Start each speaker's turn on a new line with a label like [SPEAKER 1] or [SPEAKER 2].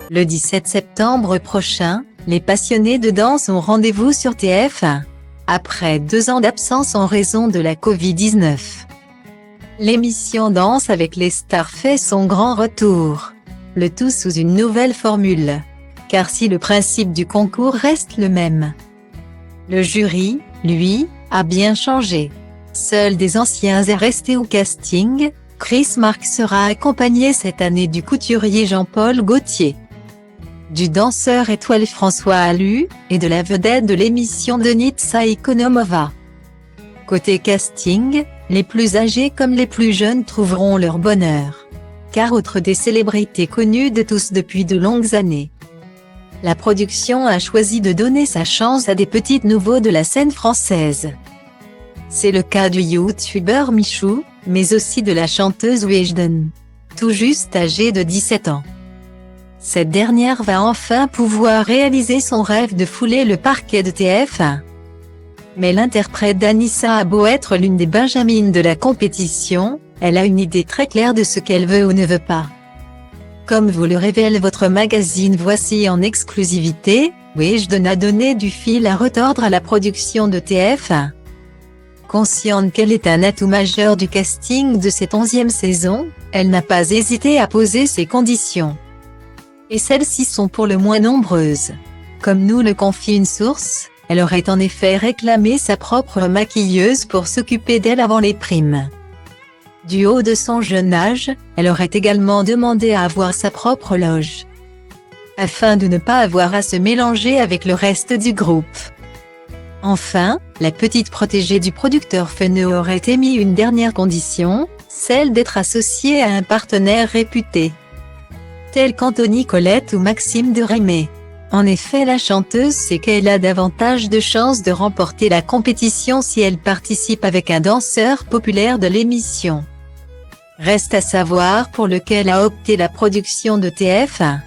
[SPEAKER 1] Le 17 septembre prochain, les passionnés de danse ont rendez-vous sur TF1. Après 2 ans d'absence en raison de la Covid-19. L'émission Danse avec les stars fait son grand retour. Le tout sous une nouvelle formule. Car si le principe du concours reste le même, le jury, lui, a bien changé. Seuls des anciens est resté au casting. Chris Marques sera accompagné cette année du couturier Jean-Paul Gaultier, du danseur étoile François Allu, et de la vedette de l'émission Denitsa Ikonomova. Côté casting, les plus âgés comme les plus jeunes trouveront leur bonheur. Car outre des célébrités connues de tous depuis de longues années, la production a choisi de donner sa chance à des petits nouveaux de la scène française. C'est le cas du youtubeur Michou, mais aussi de la chanteuse Weshden, tout juste âgée de 17 ans. Cette dernière va enfin pouvoir réaliser son rêve de fouler le parquet de TF1. Mais l'interprète d'Anissa a beau être l'une des benjamines de la compétition, elle a une idée très claire de ce qu'elle veut ou ne veut pas. Comme vous le révèle votre magazine Voici en exclusivité, Weshden a donné du fil à retordre à la production de TF1. Consciente qu'elle est un atout majeur du casting de cette 11e saison, elle n'a pas hésité à poser ses conditions. Et celles-ci sont pour le moins nombreuses. Comme nous le confie une source, elle aurait en effet réclamé sa propre maquilleuse pour s'occuper d'elle avant les primes. Du haut de son jeune âge, elle aurait également demandé à avoir sa propre loge, afin de ne pas avoir à se mélanger avec le reste du groupe. Enfin, la petite protégée du producteur Feneu aurait émis une dernière condition, celle d'être associée à un partenaire réputé, tel qu'Anthony Colette ou Maxime de Rémé. En effet, la chanteuse sait qu'elle a davantage de chances de remporter la compétition si elle participe avec un danseur populaire de l'émission. Reste à savoir pour lequel a opté la production de TF1.